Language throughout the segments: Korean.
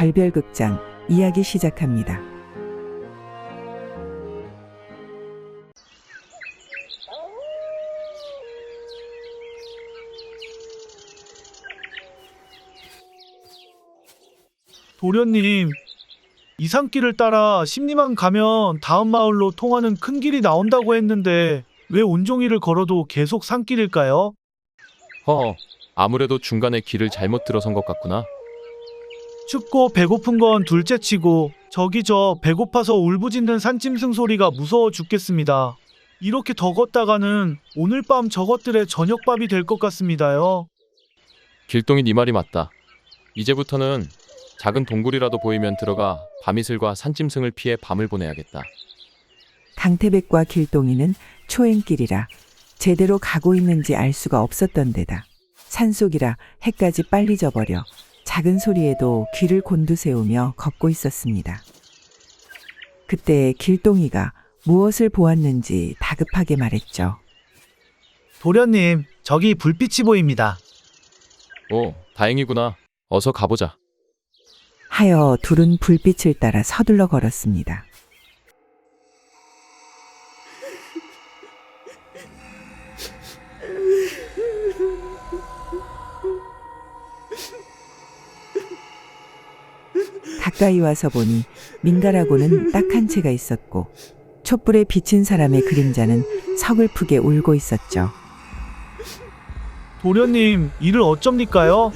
별별극장 이야기 시작합니다. 도련님, 이 산길을 따라 10리만 가면 다음 마을로 통하는 큰 길이 나온다고 했는데 왜 온종일을 걸어도 계속 산길일까요? 아무래도 중간에 길을 잘못 들어선 것 같구나. 춥고 배고픈 건 둘째치고 저기 저 배고파서 울부짖는 산짐승 소리가 무서워 죽겠습니다. 이렇게 더 걷다가는 오늘 밤 저것들의 저녁밥이 될 것 같습니다요. 길동이 네 말이 맞다. 이제부터는 작은 동굴이라도 보이면 들어가 밤이슬과 산짐승을 피해 밤을 보내야겠다. 강태백과 길동이는 초행길이라 제대로 가고 있는지 알 수가 없었던 데다 산속이라 해까지 빨리 져버려 작은 소리에도 귀를 곤두세우며 걷고 있었습니다. 그때 길동이가 무엇을 보았는지 다급하게 말했죠. 도련님, 저기 불빛이 보입니다. 오, 다행이구나. 어서 가보자. 하여 둘은 불빛을 따라 서둘러 걸었습니다. 가까이 와서 보니 민가라고는 딱 한 채가 있었고 촛불에 비친 사람의 그림자는 서글프게 울고 있었죠. 도련님, 이를 어쩝니까요?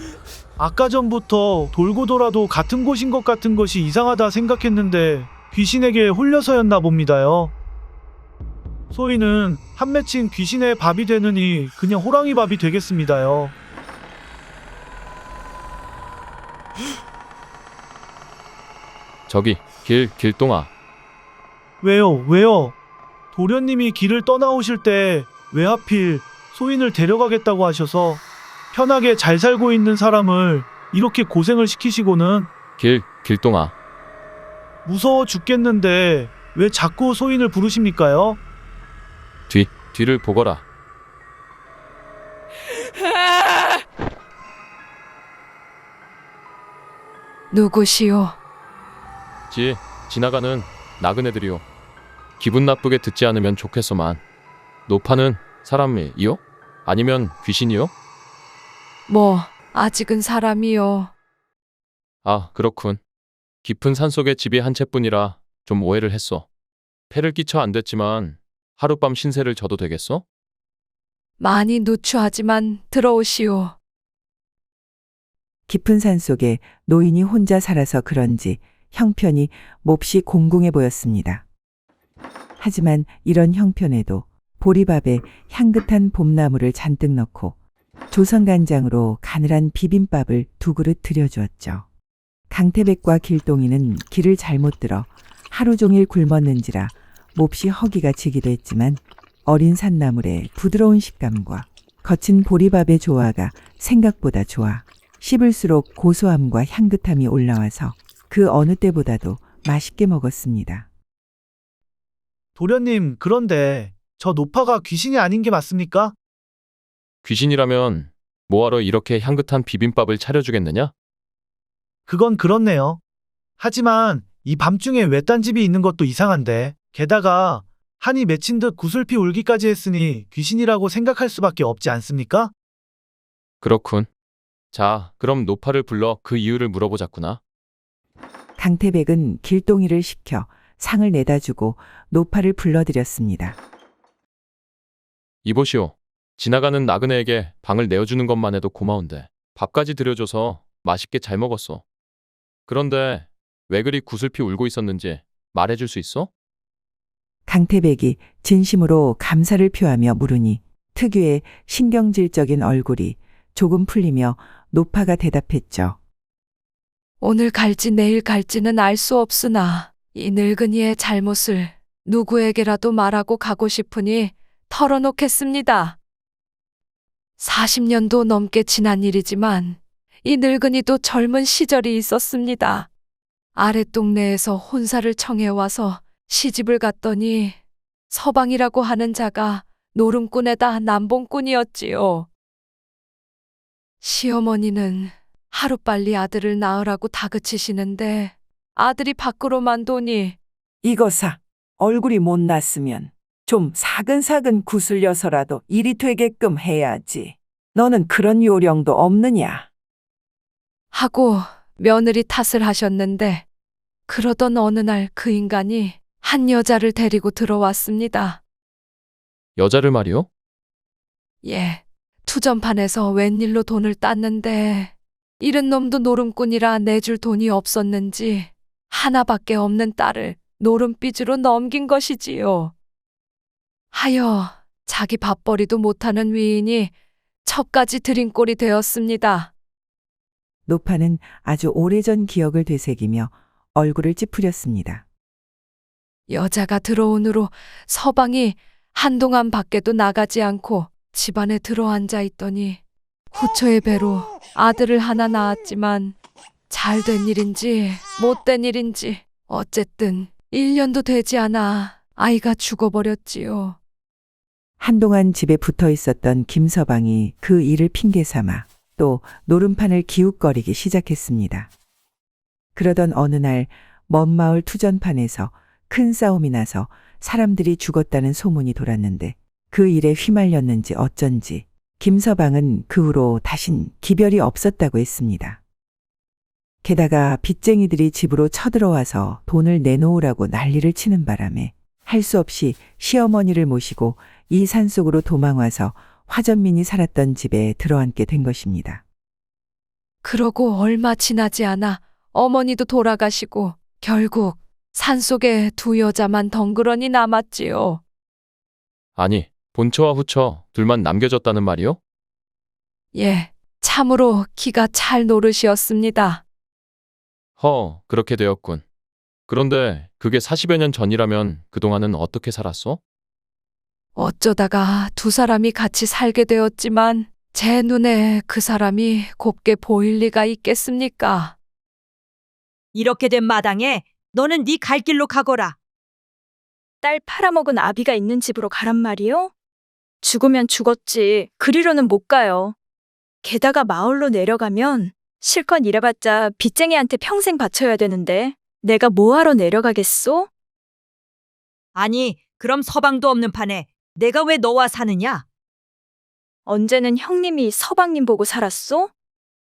아까 전부터 돌고 돌아도 같은 곳인 것 같은 것이 이상하다 생각했는데 귀신에게 홀려서였나 봅니다요. 소희는 한 맺힌 귀신의 밥이 되느니 그냥 호랑이 밥이 되겠습니다요. 저기, 길동아. 왜요? 도련님이 길을 떠나오실 때 왜 하필 소인을 데려가겠다고 하셔서 편하게 잘 살고 있는 사람을 이렇게 고생을 시키시고는. 길동아. 무서워 죽겠는데 왜 자꾸 소인을 부르십니까요? 뒤를 보거라. 누구시오? 지나가는 나그네들이요. 기분 나쁘게 듣지 않으면 좋겠소만. 노파는 사람이요? 아니면 귀신이요? 아직은 사람이요. 아, 그렇군. 깊은 산속에 집이 한 채뿐이라 좀 오해를 했소. 폐를 끼쳐 안 됐지만 하룻밤 신세를 져도 되겠소? 많이 누추하지만 들어오시오. 깊은 산 속에 노인이 혼자 살아서 그런지 형편이 몹시 공공해 보였습니다. 하지만 이런 형편에도 보리밥에 향긋한 봄나물을 잔뜩 넣고 조선간장으로 가늘한 비빔밥을 2그릇 들여주었죠. 강태백과 길동이는 길을 잘못 들어 하루 종일 굶었는지라 몹시 허기가 지기도 했지만 어린 산나물의 부드러운 식감과 거친 보리밥의 조화가 생각보다 좋아 씹을수록 고소함과 향긋함이 올라와서 그 어느 때보다도 맛있게 먹었습니다. 도련님, 그런데 저 노파가 귀신이 아닌 게 맞습니까? 귀신이라면 뭐하러 이렇게 향긋한 비빔밥을 차려주겠느냐? 그건 그렇네요. 하지만 이 밤중에 외딴 집이 있는 것도 이상한데 게다가 한이 맺힌 듯 구슬피 울기까지 했으니 귀신이라고 생각할 수밖에 없지 않습니까? 그렇군. 자, 그럼 노파를 불러 그 이유를 물어보자꾸나. 강태백은 길동이를 시켜 상을 내다주고 노파를 불러들였습니다. 이보시오. 지나가는 나그네에게 방을 내어주는 것만 해도 고마운데 밥까지 들여줘서 맛있게 잘 먹었어. 그런데 왜 그리 구슬피 울고 있었는지 말해줄 수 있어? 강태백이 진심으로 감사를 표하며 물으니 특유의 신경질적인 얼굴이 조금 풀리며 노파가 대답했죠. 오늘 갈지 내일 갈지는 알 수 없으나 이 늙은이의 잘못을 누구에게라도 말하고 가고 싶으니 털어놓겠습니다. 40년도 넘게 지난 일이지만 이 늙은이도 젊은 시절이 있었습니다. 아랫동네에서 혼사를 청해와서 시집을 갔더니 서방이라고 하는 자가 노름꾼에다 남봉꾼이었지요. 시어머니는 하루빨리 아들을 낳으라고 다그치시는데 아들이 밖으로만 도니 이거사, 얼굴이 못 났으면 좀 사근사근 구슬려서라도 일이 되게끔 해야지. 너는 그런 요령도 없느냐? 하고 며느리 탓을 하셨는데 그러던 어느 날 그 인간이 한 여자를 데리고 들어왔습니다. 여자를 말이요? 예, 투전판에서 웬일로 돈을 땄는데 이른 놈도 노름꾼이라 내줄 돈이 없었는지 하나밖에 없는 딸을 노름빚으로 넘긴 것이지요. 하여 자기 밥벌이도 못하는 위인이 첩까지 들인 꼴이 되었습니다. 노파는 아주 오래전 기억을 되새기며 얼굴을 찌푸렸습니다. 여자가 들어온 후로 서방이 한동안 밖에도 나가지 않고 집안에 들어앉아 있더니 후처의 배로 아들을 하나 낳았지만 잘된 일인지 못된 일인지 어쨌든 1년도 되지 않아 아이가 죽어버렸지요. 한동안 집에 붙어 있었던 김서방이 그 일을 핑계 삼아 또 노름판을 기웃거리기 시작했습니다. 그러던 어느 날 먼 마을 투전판에서 큰 싸움이 나서 사람들이 죽었다는 소문이 돌았는데 그 일에 휘말렸는지 어쩐지 김서방은 그 후로 다신 기별이 없었다고 했습니다. 게다가 빚쟁이들이 집으로 쳐들어와서 돈을 내놓으라고 난리를 치는 바람에 할 수 없이 시어머니를 모시고 이 산속으로 도망와서 화전민이 살았던 집에 들어앉게 된 것입니다. 그러고 얼마 지나지 않아 어머니도 돌아가시고 결국 산속에 두 여자만 덩그러니 남았지요. 아니, 본처와 후처 둘만 남겨졌다는 말이요? 예, 참으로 기가 찰 노릇이었습니다. 그렇게 되었군. 그런데 그게 40여 년 전이라면 그동안은 어떻게 살았어? 어쩌다가 두 사람이 같이 살게 되었지만 제 눈에 그 사람이 곱게 보일 리가 있겠습니까? 이렇게 된 마당에 너는 네 갈 길로 가거라. 딸 팔아먹은 아비가 있는 집으로 가란 말이요? 죽으면 죽었지 그리로는 못 가요. 게다가 마을로 내려가면 실컷 일해봤자 빚쟁이한테 평생 바쳐야 되는데 내가 뭐하러 내려가겠소? 아니, 그럼 서방도 없는 판에 내가 왜 너와 사느냐? 언제는 형님이 서방님 보고 살았소?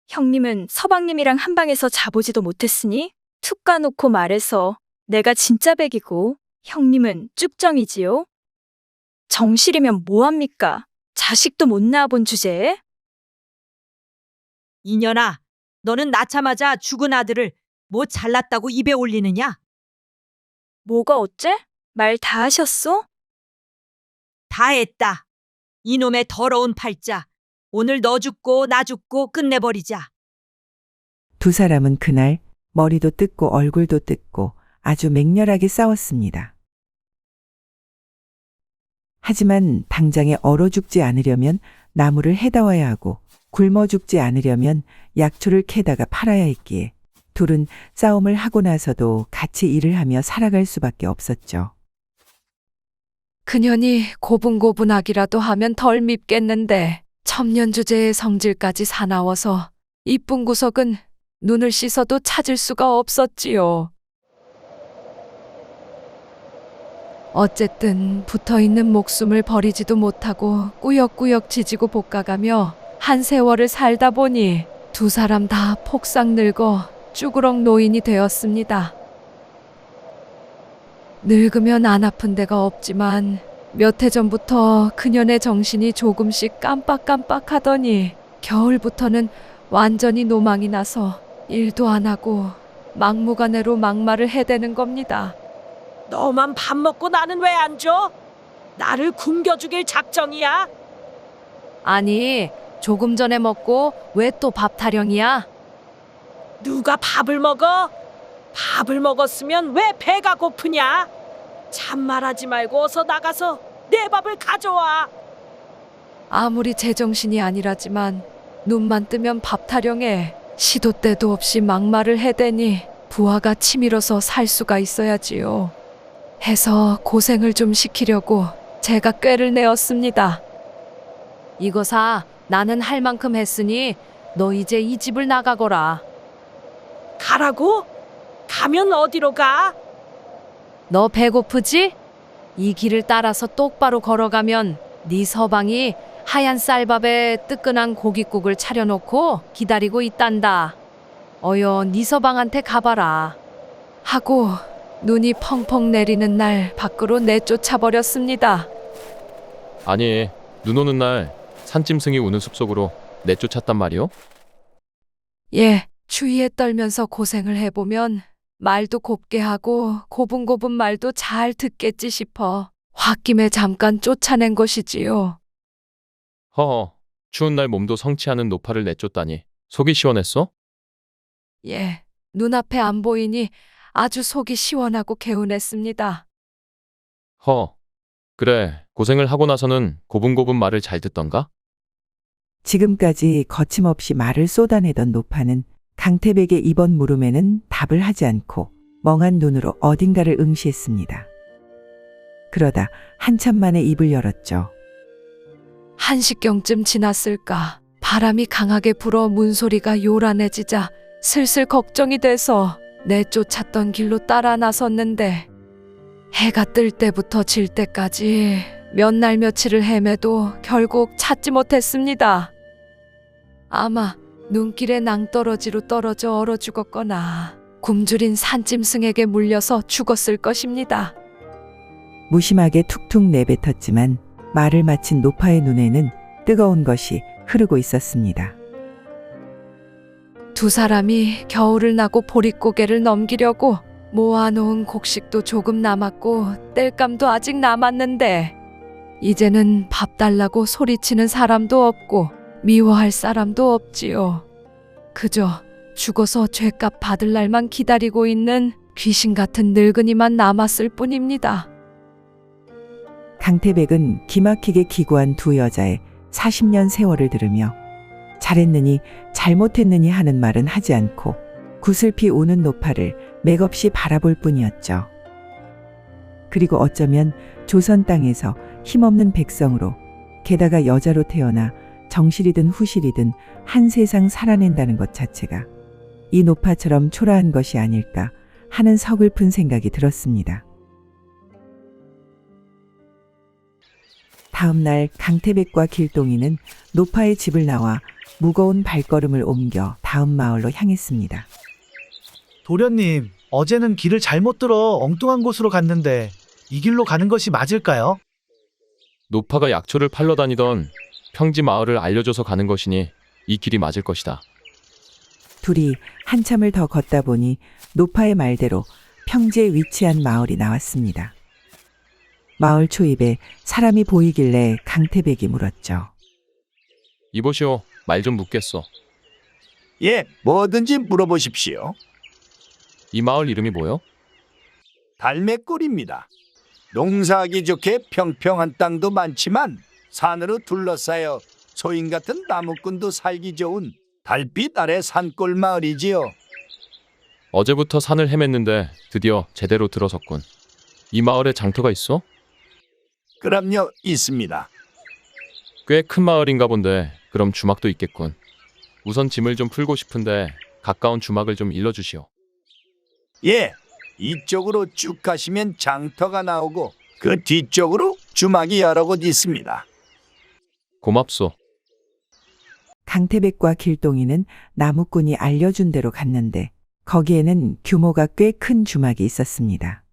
형님은 서방님이랑 한 방에서 자보지도 못했으니 툭 까놓고 말해서 내가 진짜 백이고 형님은 쭉정이지요? 정실이면 뭐합니까? 자식도 못 낳아본 주제에? 이년아, 너는 낳자마자 죽은 아들을 뭐 잘났다고 입에 올리느냐? 뭐가 어째? 말 다 하셨소? 다 했다. 이놈의 더러운 팔자. 오늘 너 죽고 나 죽고 끝내버리자. 두 사람은 그날 머리도 뜯고 얼굴도 뜯고 아주 맹렬하게 싸웠습니다. 하지만 당장에 얼어 죽지 않으려면 나무를 해다와야 하고 굶어 죽지 않으려면 약초를 캐다가 팔아야 했기에 둘은 싸움을 하고 나서도 같이 일을 하며 살아갈 수밖에 없었죠. 그년이 고분고분하기라도 하면 덜 밉겠는데 천년주제의 성질까지 사나워서 이쁜 구석은 눈을 씻어도 찾을 수가 없었지요. 어쨌든 붙어있는 목숨을 버리지도 못하고 꾸역꾸역 지지고 볶아가며 한 세월을 살다 보니 두 사람 다 폭삭 늙어 쭈그럭 노인이 되었습니다. 늙으면 안 아픈 데가 없지만 몇 해 전부터 그년의 정신이 조금씩 깜빡깜빡하더니 겨울부터는 완전히 노망이 나서 일도 안 하고 막무가내로 막말을 해대는 겁니다. 너만 밥 먹고 나는 왜 안 줘? 나를 굶겨 죽일 작정이야? 아니, 조금 전에 먹고 왜 또 밥 타령이야? 누가 밥을 먹어? 밥을 먹었으면 왜 배가 고프냐? 잔말하지 말고 어서 나가서 내 밥을 가져와. 아무리 제정신이 아니라지만 눈만 뜨면 밥 타령에 시도 때도 없이 막말을 해대니 부하가 치밀어서 살 수가 있어야지요. 해서 고생을 좀 시키려고 제가 꾀를 내었습니다. 이거사, 나는 할 만큼 했으니 너 이제 이 집을 나가거라. 가라고? 가면 어디로 가? 너 배고프지? 이 길을 따라서 똑바로 걸어가면 네 서방이 하얀 쌀밥에 뜨끈한 고깃국을 차려놓고 기다리고 있단다. 어여 네 서방한테 가봐라. 하고 눈이 펑펑 내리는 날 밖으로 내쫓아 버렸습니다. 아니, 눈 오는 날 산짐승이 우는 숲속으로 내쫓았단 말이오? 예, 추위에 떨면서 고생을 해보면 말도 곱게 하고 고분고분 말도 잘 듣겠지 싶어 홧김에 잠깐 쫓아낸 것이지요. 허허, 추운 날 몸도 성취하는 노파를 내쫓다니 속이 시원했어? 예, 눈앞에 안 보이니 아주 속이 시원하고 개운했습니다. 허, 그래, 고생을 하고 나서는 고분고분 말을 잘 듣던가? 지금까지 거침없이 말을 쏟아내던 노파는 강태백의 이번 물음에는 답을 하지 않고 멍한 눈으로 어딘가를 응시했습니다. 그러다 한참 만에 입을 열었죠. 1시경쯤 지났을까. 바람이 강하게 불어 문소리가 요란해지자 슬슬 걱정이 돼서 내쫓았던 길로 따라 나섰는데 해가 뜰 때부터 질 때까지 몇 날 며칠을 헤매도 결국 찾지 못했습니다. 아마 눈길에 낭떠러지로 떨어져 얼어 죽었거나 굶주린 산짐승에게 물려서 죽었을 것입니다. 무심하게 툭툭 내뱉었지만 말을 마친 노파의 눈에는 뜨거운 것이 흐르고 있었습니다. 두 사람이 겨울을 나고 보릿고개를 넘기려고 모아놓은 곡식도 조금 남았고 땔감도 아직 남았는데 이제는 밥 달라고 소리치는 사람도 없고 미워할 사람도 없지요. 그저 죽어서 죗값 받을 날만 기다리고 있는 귀신 같은 늙은이만 남았을 뿐입니다. 강태백은 기막히게 기구한 두 여자의 40년 세월을 들으며 잘했느니 잘못했느니 하는 말은 하지 않고 구슬피 우는 노파를 맥없이 바라볼 뿐이었죠. 그리고 어쩌면 조선 땅에서 힘없는 백성으로 게다가 여자로 태어나 정실이든 후실이든 한 세상 살아낸다는 것 자체가 이 노파처럼 초라한 것이 아닐까 하는 서글픈 생각이 들었습니다. 다음 날 강태백과 길동이는 노파의 집을 나와 무거운 발걸음을 옮겨 다음 마을로 향했습니다. 도련님, 어제는 길을 잘못 들어 엉뚱한 곳으로 갔는데 이 길로 가는 것이 맞을까요? 노파가 약초를 팔러 다니던 평지 마을을 알려줘서 가는 것이니 이 길이 맞을 것이다. 둘이 한참을 더 걷다 보니 노파의 말대로 평지에 위치한 마을이 나왔습니다. 마을 초입에 사람이 보이길래 강태백이 물었죠. 이보시오, 말 좀 묻겠소. 예, 뭐든지 물어보십시오. 이 마을 이름이 뭐요? 달매골입니다. 농사하기 좋게 평평한 땅도 많지만 산으로 둘러싸여 소인 같은 나무꾼도 살기 좋은 달빛 아래 산골 마을이지요. 어제부터 산을 헤맸는데 드디어 제대로 들어섰군. 이 마을에 장터가 있어? 그럼요, 있습니다. 꽤 큰 마을인가 본데 그럼 주막도 있겠군. 우선 짐을 좀 풀고 싶은데 가까운 주막을 좀 일러주시오. 예, 이쪽으로 쭉 가시면 장터가 나오고 그 뒤쪽으로 주막이 여러 곳 있습니다. 고맙소. 강태백과 길동이는 나무꾼이 알려준 대로 갔는데 거기에는 규모가 꽤 큰 주막이 있었습니다.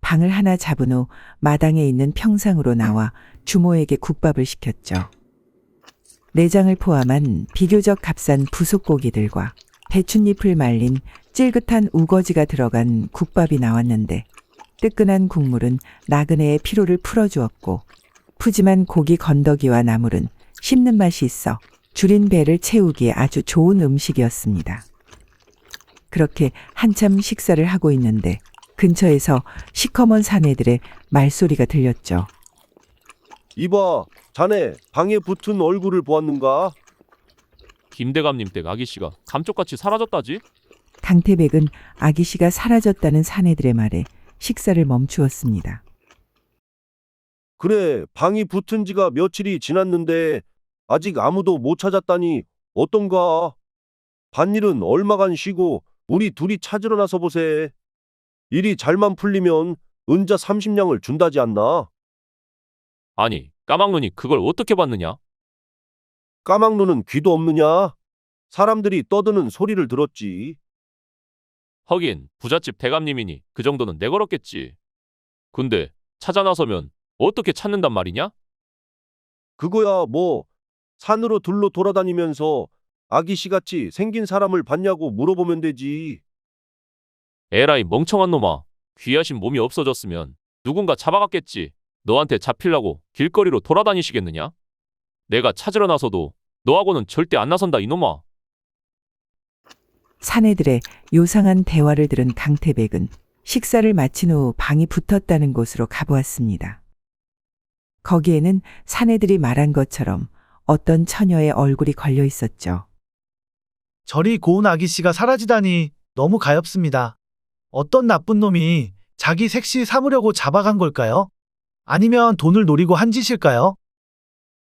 방을 하나 잡은 후 마당에 있는 평상으로 나와 주모에게 국밥을 시켰죠. 내장을 포함한 비교적 값싼 부속고기들과 배춧잎을 말린 찔긋한 우거지가 들어간 국밥이 나왔는데 뜨끈한 국물은 나그네의 피로를 풀어주었고 푸짐한 고기 건더기와 나물은 씹는 맛이 있어 줄인 배를 채우기에 아주 좋은 음식이었습니다. 그렇게 한참 식사를 하고 있는데 근처에서 시커먼 사내들의 말소리가 들렸죠. 이봐, 자네 방에 붙은 얼굴을 보았는가? 김대감님 댁 아기씨가 감쪽같이 사라졌다지? 강태백은 아기씨가 사라졌다는 사내들의 말에 식사를 멈추었습니다. 그래, 방이 붙은 지가 며칠이 지났는데 아직 아무도 못 찾았다니 어떤가? 밭일은 얼마간 쉬고 우리 둘이 찾으러 나서 보세. 일이 잘만 풀리면 은자 30냥을 준다지 않나? 아니, 까막눈이 그걸 어떻게 봤느냐? 까막눈은 귀도 없느냐? 사람들이 떠드는 소리를 들었지. 하긴 부잣집 대감님이니 그 정도는 내걸었겠지. 근데 찾아 나서면 어떻게 찾는단 말이냐? 그거야 뭐 산으로 둘러 돌아다니면서 아기씨같이 생긴 사람을 봤냐고 물어보면 되지. 에라이 멍청한 놈아. 귀하신 몸이 없어졌으면 누군가 잡아갔겠지. 너한테 잡히려고 길거리로 돌아다니시겠느냐? 내가 찾으러 나서도 너하고는 절대 안 나선다 이놈아. 사내들의 요상한 대화를 들은 강태백은 식사를 마친 후 방이 붙었다는 곳으로 가보았습니다. 거기에는 사내들이 말한 것처럼 어떤 처녀의 얼굴이 걸려 있었죠. 저리 고운 아기씨가 사라지다니 너무 가엾습니다. 어떤 나쁜 놈이 자기 색시 삼으려고 잡아간 걸까요? 아니면 돈을 노리고 한 짓일까요?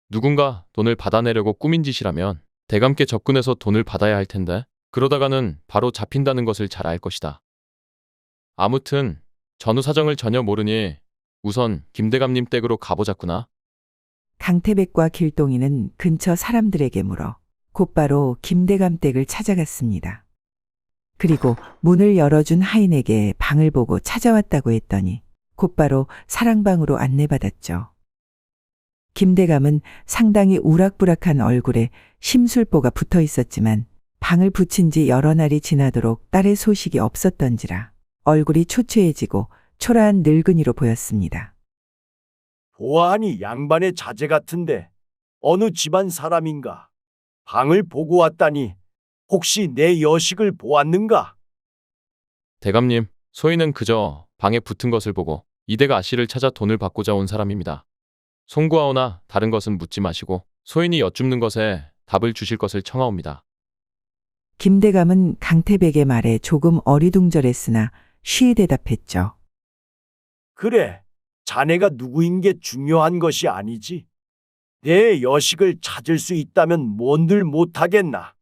누군가 돈을 받아내려고 꾸민 짓이라면 대감께 접근해서 돈을 받아야 할 텐데 그러다가는 바로 잡힌다는 것을 잘 알 것이다. 아무튼 전후 사정을 전혀 모르니 우선 김대감님 댁으로 가보자꾸나. 강태백과 길동이는 근처 사람들에게 물어 곧바로 김대감 댁을 찾아갔습니다. 그리고 문을 열어준 하인에게 방을 보고 찾아왔다고 했더니 곧바로 사랑방으로 안내받았죠. 김대감은 상당히 우락부락한 얼굴에 심술보가 붙어 있었지만 방을 붙인 지 여러 날이 지나도록 딸의 소식이 없었던지라 얼굴이 초췌해지고 초라한 늙은이로 보였습니다. 보아하니 양반의 자제 같은데 어느 집안 사람인가? 방을 보고 왔다니 혹시 내 여식을 보았는가? 대감님, 소인은 그저 방에 붙은 것을 보고 이대가 아씨를 찾아 돈을 받고자 온 사람입니다. 송구하오나 다른 것은 묻지 마시고 소인이 여쭙는 것에 답을 주실 것을 청하옵니다. 김대감은 강태백의 말에 조금 어리둥절했으나 쉬이 대답했죠. 그래, 자네가 누구인 게 중요한 것이 아니지. 내 여식을 찾을 수 있다면 뭔들 못하겠나.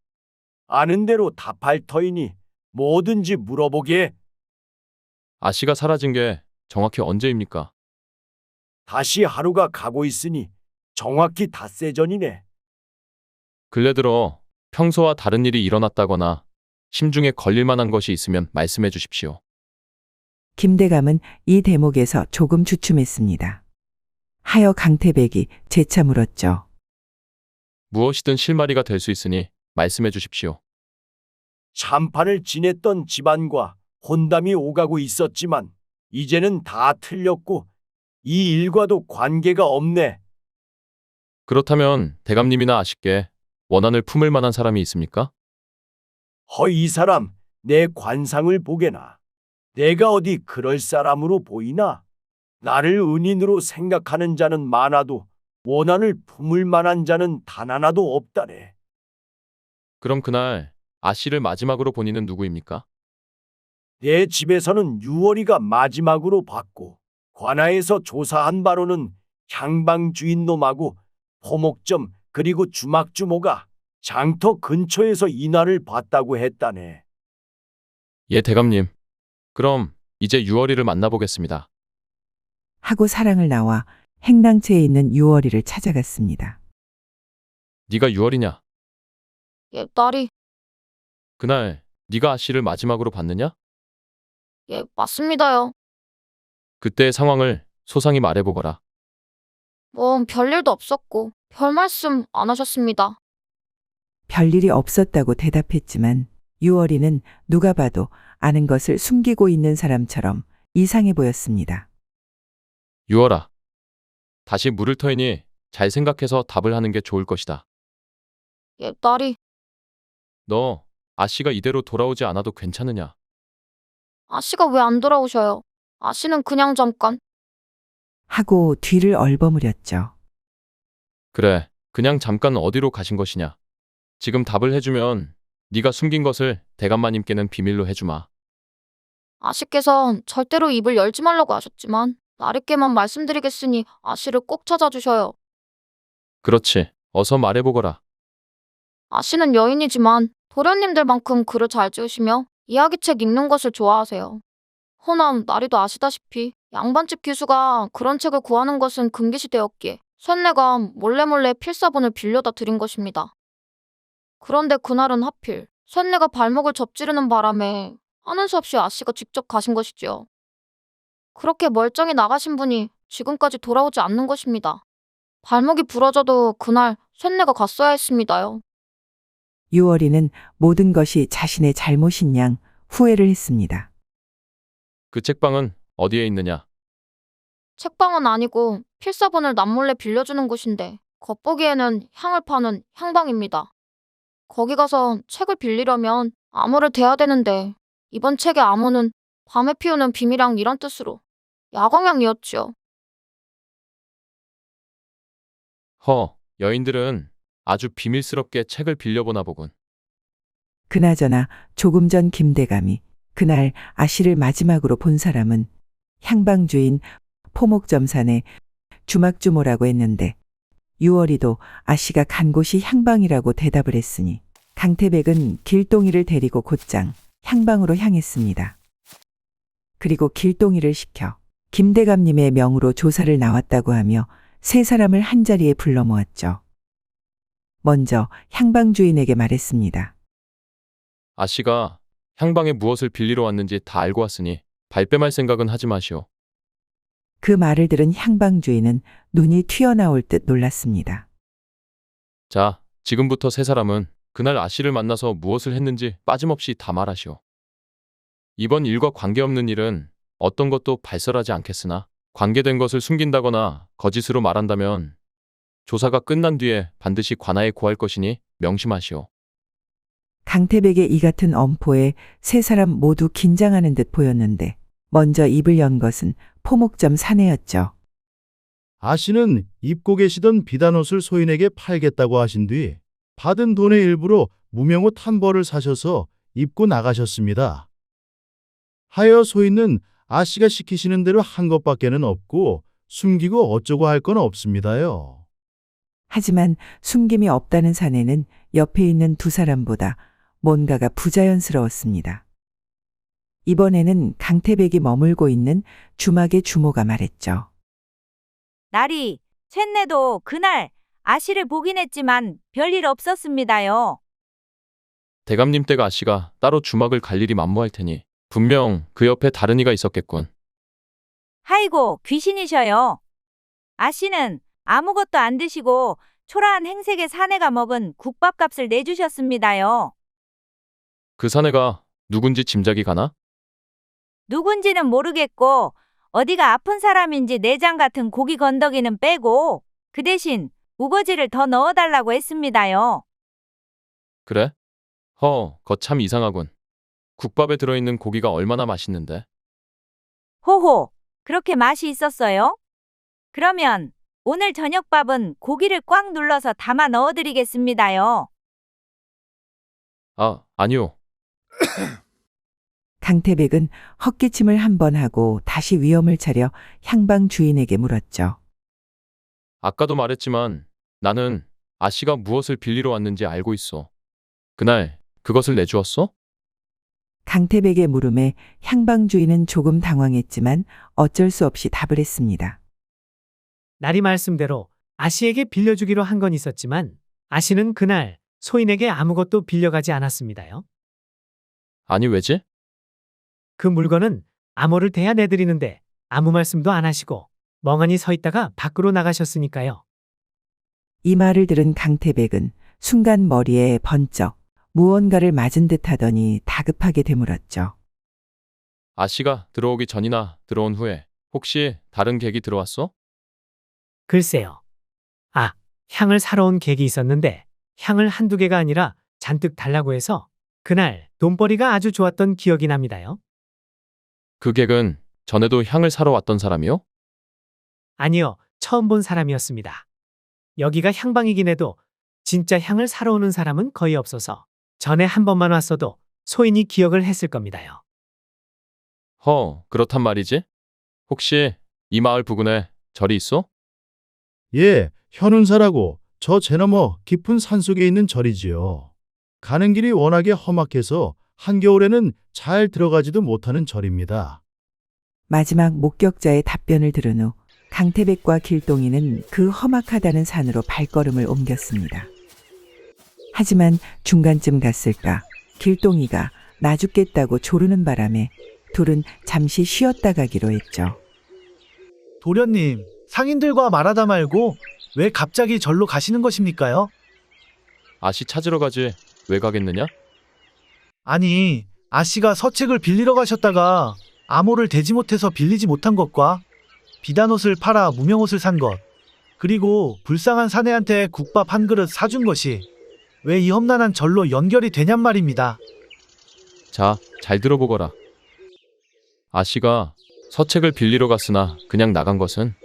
아는 대로 답할 터이니 뭐든지 물어보게. 아씨가 사라진 게 정확히 언제입니까? 다시 하루가 가고 있으니 정확히 닷새 전이네. 근래 들어 평소와 다른 일이 일어났다거나 심중에 걸릴 만한 것이 있으면 말씀해 주십시오. 김대감은 이 대목에서 조금 주춤했습니다. 하여 강태백이 재차 물었죠. 무엇이든 실마리가 될 수 있으니 말씀해 주십시오. 참판을 지냈던 집안과 혼담이 오가고 있었지만 이제는 다 틀렸고 이 일과도 관계가 없네. 그렇다면 대감님이나 아씨께 원한을 품을 만한 사람이 있습니까? 이 사람 내 관상을 보게나. 내가 어디 그럴 사람으로 보이나? 나를 은인으로 생각하는 자는 많아도 원한을 품을 만한 자는 단 하나도 없다네. 그럼 그날 아씨를 마지막으로 본 이는 누구입니까? 내 집에서는 유월이가 마지막으로 봤고 관아에서 조사한 바로는 향방 주인놈하고 포목점 그리고 주막주모가 장터 근처에서 이날을 봤다고 했다네. 예, 대감님. 그럼 이제 유월이를 만나보겠습니다. 하고 사랑을 나와 행랑채에 있는 유월이를 찾아갔습니다. 네가 유월이냐? 예, 딸이. 그날 네가 아씨를 마지막으로 봤느냐? 예, 맞습니다요. 그때의 상황을 소상히 말해보거라. 뭔 별일도 없었고 별 말씀 안 하셨습니다. 별일이 없었다고 대답했지만 유월이는 누가 봐도 아는 것을 숨기고 있는 사람처럼 이상해 보였습니다. 유월아, 다시 물을 터이니 잘 생각해서 답을 하는 게 좋을 것이다. 예, 딸이. 너 아씨가 이대로 돌아오지 않아도 괜찮으냐? 아씨가 왜 안 돌아오셔요? 아씨는 그냥 잠깐. 하고 뒤를 얼버무렸죠. 그래, 그냥 잠깐 어디로 가신 것이냐? 지금 답을 해주면 네가 숨긴 것을 대감마님께는 비밀로 해주마. 아씨께선 절대로 입을 열지 말라고 하셨지만 나리께만 말씀드리겠으니 아씨를 꼭 찾아주셔요. 그렇지, 어서 말해보거라. 아씨는 여인이지만 도련님들만큼 글을 잘 지으시며 이야기책 읽는 것을 좋아하세요. 허남 나리도 아시다시피 양반집 기수가 그런 책을 구하는 것은 금기시되었기에 쇳내가 몰래 필사본을 빌려다 드린 것입니다. 그런데 그날은 하필 쇳내가 발목을 접지르는 바람에 하는 수 없이 아씨가 직접 가신 것이지요. 그렇게 멀쩡히 나가신 분이 지금까지 돌아오지 않는 것입니다. 발목이 부러져도 그날 쇳내가 갔어야 했습니다요. 유월이는 모든 것이 자신의 잘못인 양 후회를 했습니다. 그 책방은 어디에 있느냐? 책방은 아니고 필사본을 남몰래 빌려주는 곳인데 겉보기에는 향을 파는 향방입니다. 거기 가서 책을 빌리려면 암호를 대야 되는데 이번 책의 암호는 밤에 피우는 비밀향이란 뜻으로 야광향이었지요. 여인들은 아주 비밀스럽게 책을 빌려보나 보군. 그나저나 조금 전 김대감이 그날 아씨를 마지막으로 본 사람은 향방주인 포목점산의 주막주모라고 했는데 유월이도 아씨가 간 곳이 향방이라고 대답을 했으니 강태백은 길동이를 데리고 곧장 향방으로 향했습니다. 그리고 길동이를 시켜 김대감님의 명으로 조사를 나왔다고 하며 세 사람을 한자리에 불러 모았죠. 먼저 향방주인에게 말했습니다. 아씨가 향방에 무엇을 빌리러 왔는지 다 알고 왔으니 발뺌할 생각은 하지 마시오. 그 말을 들은 향방주인은 눈이 튀어나올 듯 놀랐습니다. 자, 지금부터 세 사람은 그날 아씨를 만나서 무엇을 했는지 빠짐없이 다 말하시오. 이번 일과 관계없는 일은 어떤 것도 발설하지 않겠으나 관계된 것을 숨긴다거나 거짓으로 말한다면 조사가 끝난 뒤에 반드시 관아에 고할 것이니 명심하시오. 강태백의 이 같은 엄포에 세 사람 모두 긴장하는 듯 보였는데 먼저 입을 연 것은 포목점 사내였죠. 아씨는 입고 계시던 비단옷을 소인에게 팔겠다고 하신 뒤 받은 돈의 일부로 무명옷 한 벌을 사셔서 입고 나가셨습니다. 하여 소인은 아씨가 시키시는 대로 한 것밖에는 없고 숨기고 어쩌고 할 건 없습니다요. 하지만 숨김이 없다는 사내는 옆에 있는 두 사람보다 뭔가가 부자연스러웠습니다. 이번에는 강태백이 머물고 있는 주막의 주모가 말했죠. 나리, 쇳내도 그날 아씨를 보긴 했지만 별일 없었습니다요. 대감님 댁 아씨가 따로 주막을 갈 일이 만무할 테니 분명 그 옆에 다른 이가 있었겠군. 하이고 귀신이셔요. 아씨는 아무것도 안 드시고 초라한 행색의 사내가 먹은 국밥값을 내주셨습니다요. 그 사내가 누군지 짐작이 가나? 누군지는 모르겠고 어디가 아픈 사람인지 내장 같은 고기 건더기는 빼고 그 대신 우거지를 더 넣어달라고 했습니다요. 그래? 거 참 이상하군. 국밥에 들어있는 고기가 얼마나 맛있는데? 호호, 그렇게 맛이 있었어요? 그러면 오늘 저녁밥은 고기를 꽉 눌러서 담아 넣어드리겠습니다요. 아니요. 강태백은 헛기침을 한 번 하고 다시 위엄을 차려 향방 주인에게 물었죠. 아까도 말했지만 나는 아씨가 무엇을 빌리러 왔는지 알고 있어. 그날 그것을 내주었어? 강태백의 물음에 향방 주인은 조금 당황했지만 어쩔 수 없이 답을 했습니다. 나리 말씀대로 아씨에게 빌려주기로 한 건 있었지만 아씨는 그날 소인에게 아무것도 빌려가지 않았습니다요. 아니 왜지? 그 물건은 암호를 대야 내드리는데 아무 말씀도 안 하시고 멍하니 서 있다가 밖으로 나가셨으니까요. 이 말을 들은 강태백은 순간 머리에 번쩍 무언가를 맞은 듯 하더니 다급하게 되물었죠. 아씨가 들어오기 전이나 들어온 후에 혹시 다른 객이 들어왔어? 글쎄요. 향을 사러 온 객이 있었는데 향을 한두 개가 아니라 잔뜩 달라고 해서 그날 돈벌이가 아주 좋았던 기억이 납니다요. 그 객은 전에도 향을 사러 왔던 사람이요? 아니요, 처음 본 사람이었습니다. 여기가 향방이긴 해도 진짜 향을 사러 오는 사람은 거의 없어서 전에 한 번만 왔어도 소인이 기억을 했을 겁니다요. 그렇단 말이지? 혹시 이 마을 부근에 절이 있어? 예, 현운사라고 저 제너머 깊은 산속에 있는 절이지요. 가는 길이 워낙에 험악해서 한겨울에는 잘 들어가지도 못하는 절입니다. 마지막 목격자의 답변을 들은 후 강태백과 길동이는 그 험악하다는 산으로 발걸음을 옮겼습니다. 하지만 중간쯤 갔을까 길동이가 나 죽겠다고 조르는 바람에 둘은 잠시 쉬었다 가기로 했죠. 도련님, 상인들과 말하다 말고 왜 갑자기 절로 가시는 것입니까요? 아씨 찾으러 가지. 왜 가겠느냐? 아니, 아씨가 서책을 빌리러 가셨다가 암호를 대지 못해서 빌리지 못한 것과 비단옷을 팔아 무명옷을 산 것, 그리고 불쌍한 사내한테 국밥 한 그릇 사준 것이 왜 이 험난한 절로 연결이 되냔 말입니다. 자, 잘 들어보거라. 아씨가 서책을 빌리러 갔으나 그냥 나간 것은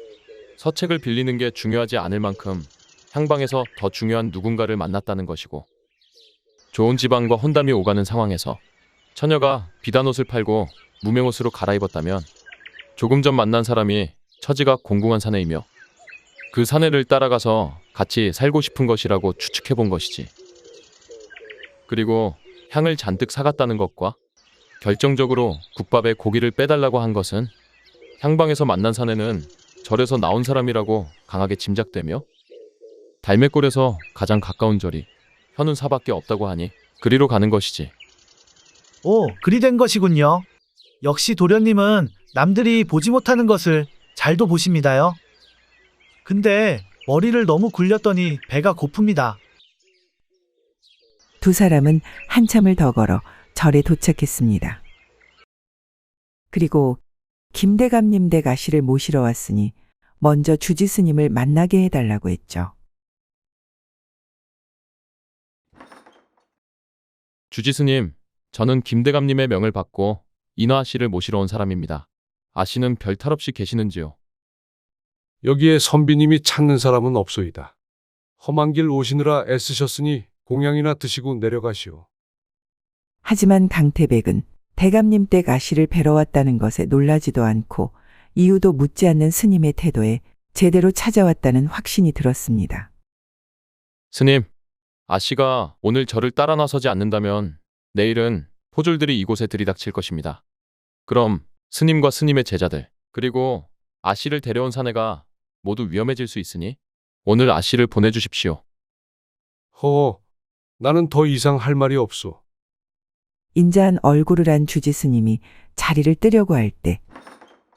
서책을 빌리는 게 중요하지 않을 만큼 향방에서 더 중요한 누군가를 만났다는 것이고, 좋은 지방과 혼담이 오가는 상황에서 처녀가 비단옷을 팔고 무명옷으로 갈아입었다면 조금 전 만난 사람이 처지가 공공한 사내이며 그 사내를 따라가서 같이 살고 싶은 것이라고 추측해 본 것이지. 그리고 향을 잔뜩 사갔다는 것과 결정적으로 국밥에 고기를 빼달라고 한 것은 향방에서 만난 사내는 절에서 나온 사람이라고 강하게 짐작되며, 달매골에서 가장 가까운 절이 현운사밖에 없다고 하니 그리로 가는 것이지. 오, 그리 된 것이군요. 역시 도련님은 남들이 보지 못하는 것을 잘도 보십니다요. 근데 머리를 너무 굴렸더니 배가 고픕니다. 두 사람은 한참을 더 걸어 절에 도착했습니다. 그리고 김대감님 댁 아씨를 모시러 왔으니 먼저 주지스님을 만나게 해달라고 했죠. 주지스님, 저는 김대감님의 명을 받고 인화 아씨를 모시러 온 사람입니다. 아씨는 별 탈 없이 계시는지요? 여기에 선비님이 찾는 사람은 없소이다. 험한 길 오시느라 애쓰셨으니 공양이나 드시고 내려가시오. 하지만 강태백은 대감님 댁 아씨를 뵈러 왔다는 것에 놀라지도 않고 이유도 묻지 않는 스님의 태도에 제대로 찾아왔다는 확신이 들었습니다. 스님, 아씨가 오늘 저를 따라 나서지 않는다면 내일은 포졸들이 이곳에 들이닥칠 것입니다. 그럼 스님과 스님의 제자들, 그리고 아씨를 데려온 사내가 모두 위험해질 수 있으니 오늘 아씨를 보내주십시오. 허, 나는 더 이상 할 말이 없소. 인자한 얼굴을 한 주지스님이 자리를 뜨려고 할 때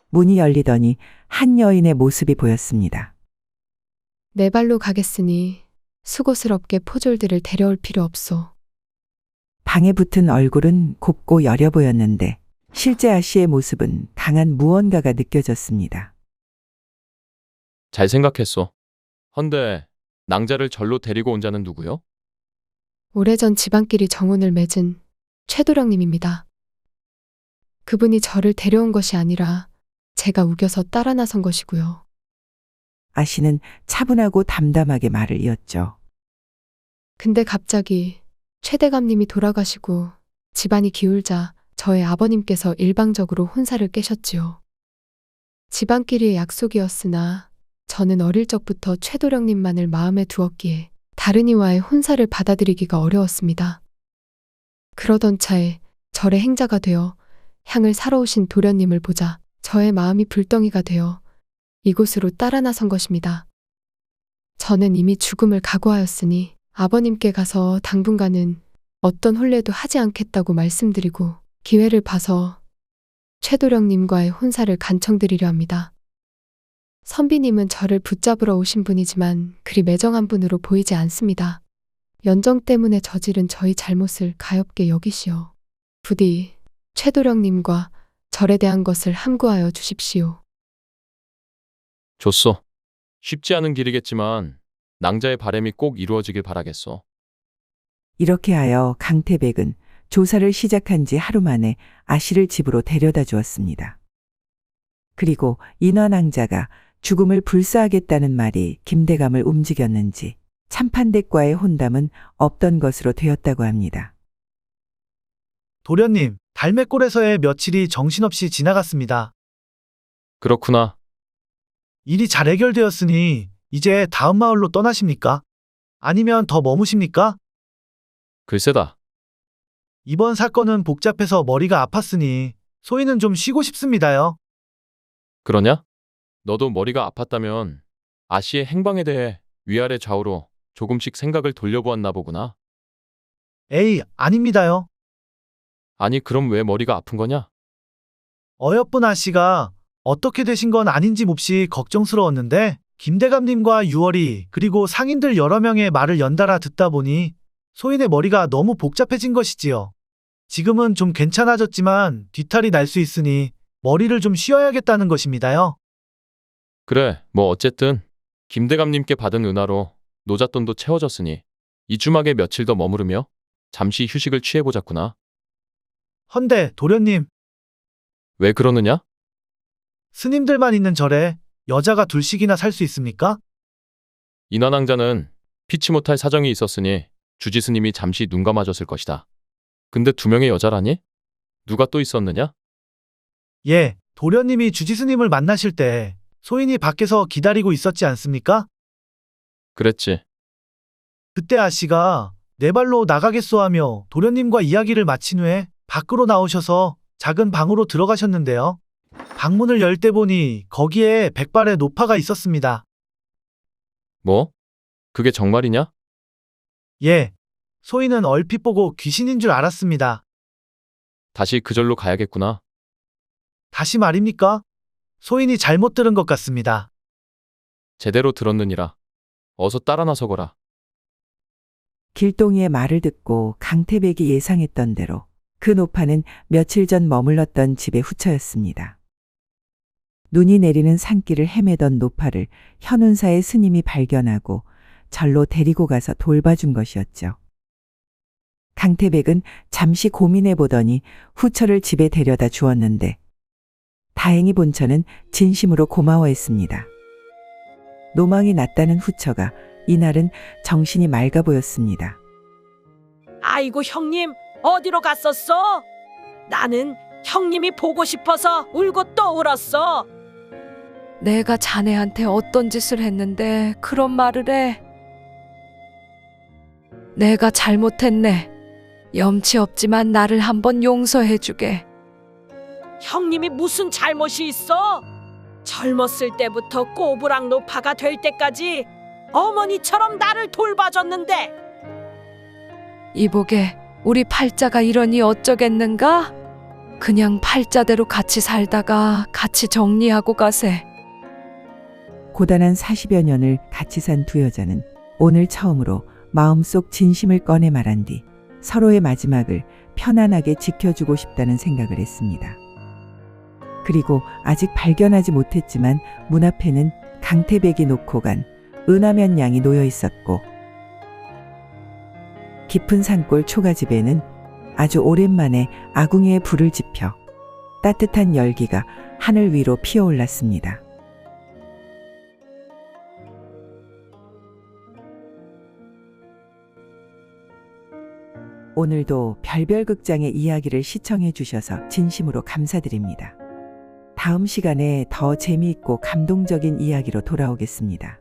문이 열리더니 한 여인의 모습이 보였습니다. 내 발로 가겠으니 수고스럽게 포졸들을 데려올 필요 없소. 방에 붙은 얼굴은 곱고 여려 보였는데 실제 아씨의 모습은 강한 무언가가 느껴졌습니다. 잘 생각했소. 헌데 낭자를 절로 데리고 온 자는 누구요? 오래전 지방끼리 정혼을 맺은 최도령님입니다. 그분이 저를 데려온 것이 아니라 제가 우겨서 따라 나선 것이고요. 아씨는 차분하고 담담하게 말을 이었죠. 근데 갑자기 최대감님이 돌아가시고 집안이 기울자 저의 아버님께서 일방적으로 혼사를 깨셨지요. 집안끼리의 약속이었으나 저는 어릴 적부터 최도령님만을 마음에 두었기에 다른 이와의 혼사를 받아들이기가 어려웠습니다. 그러던 차에 절의 행자가 되어 향을 사러 오신 도련님을 보자 저의 마음이 불덩이가 되어 이곳으로 따라 나선 것입니다. 저는 이미 죽음을 각오하였으니 아버님께 가서 당분간은 어떤 혼례도 하지 않겠다고 말씀드리고 기회를 봐서 최도령님과의 혼사를 간청드리려 합니다. 선비님은 저를 붙잡으러 오신 분이지만 그리 매정한 분으로 보이지 않습니다. 연정 때문에 저지른 저희 잘못을 가엾게 여기시오. 부디 최도령님과 절에 대한 것을 함구하여 주십시오. 좋소. 쉽지 않은 길이겠지만 낭자의 바람이 꼭 이루어지길 바라겠소. 이렇게 하여 강태백은 조사를 시작한 지 하루 만에 아씨를 집으로 데려다 주었습니다. 그리고 인화낭자가 죽음을 불사하겠다는 말이 김대감을 움직였는지 참판댁과의 혼담은 없던 것으로 되었다고 합니다. 도련님, 달매골에서의 며칠이 정신없이 지나갔습니다. 그렇구나. 일이 잘 해결되었으니 이제 다음 마을로 떠나십니까? 아니면 더 머무십니까? 글쎄다. 이번 사건은 복잡해서 머리가 아팠으니 소희는 좀 쉬고 싶습니다요. 그러냐? 너도 머리가 아팠다면 아 씨의 행방에 대해 위아래 좌우로 조금씩 생각을 돌려보았나 보구나. 에이, 아닙니다요. 아니 그럼 왜 머리가 아픈 거냐? 어여쁜 아씨가 어떻게 되신 건 아닌지 몹시 걱정스러웠는데 김대감님과 유월이 그리고 상인들 여러 명의 말을 연달아 듣다 보니 소인의 머리가 너무 복잡해진 것이지요. 지금은 좀 괜찮아졌지만 뒤탈이 날 수 있으니 머리를 좀 쉬어야겠다는 것입니다요. 그래 뭐 어쨌든 김대감님께 받은 은하로 노잣돈도 채워졌으니 이 주막에 며칠 더 머무르며 잠시 휴식을 취해보자꾸나. 헌데 도련님, 왜 그러느냐? 스님들만 있는 절에 여자가 둘씩이나 살 수 있습니까? 인화낭자는 피치 못할 사정이 있었으니 주지 스님이 잠시 눈 감아줬을 것이다. 근데 2명의 여자라니? 누가 또 있었느냐? 예, 도련님이 주지스님을 만나실 때 소인이 밖에서 기다리고 있었지 않습니까? 그랬지. 그때 아씨가 네 발로 나가겠소 하며 도련님과 이야기를 마친 후에 밖으로 나오셔서 작은 방으로 들어가셨는데요. 방문을 열 때 보니 거기에 백발의 노파가 있었습니다. 뭐? 그게 정말이냐? 예, 소인은 얼핏 보고 귀신인 줄 알았습니다. 다시 그 절로 가야겠구나. 다시 말입니까? 소인이 잘못 들은 것 같습니다. 제대로 들었느니라. 어서 따라 나서거라. 길동이의 말을 듣고 강태백이 예상했던 대로 그 노파는 며칠 전 머물렀던 집의 후처였습니다. 눈이 내리는 산길을 헤매던 노파를 현운사의 스님이 발견하고 절로 데리고 가서 돌봐준 것이었죠. 강태백은 잠시 고민해 보더니 후처를 집에 데려다 주었는데 다행히 본처는 진심으로 고마워했습니다. 노망이 났다는 후처가 이날은 정신이 맑아 보였습니다. 아이고 형님, 어디로 갔었어? 나는 형님이 보고 싶어서 울고 또 울었어. 내가 자네한테 어떤 짓을 했는데 그런 말을 해? 내가 잘못했네. 염치 없지만 나를 한번 용서해주게. 형님이 무슨 잘못이 있어? 젊었을 때부터 꼬부랑 노파가 될 때까지 어머니처럼 나를 돌봐줬는데. 이보게, 우리 팔자가 이러니 어쩌겠는가? 그냥 팔자대로 같이 살다가 같이 정리하고 가세. 고단한 40여 년을 같이 산 두 여자는 오늘 처음으로 마음속 진심을 꺼내 말한 뒤 서로의 마지막을 편안하게 지켜주고 싶다는 생각을 했습니다. 그리고 아직 발견하지 못했지만 문 앞에는 강태백이 놓고 간 은하면 양이 놓여 있었고 깊은 산골 초가집에는 아주 오랜만에 아궁이에 불을 지펴 따뜻한 열기가 하늘 위로 피어올랐습니다. 오늘도 별별극장의 이야기를 시청해 주셔서 진심으로 감사드립니다. 다음 시간에 더 재미있고 감동적인 이야기로 돌아오겠습니다.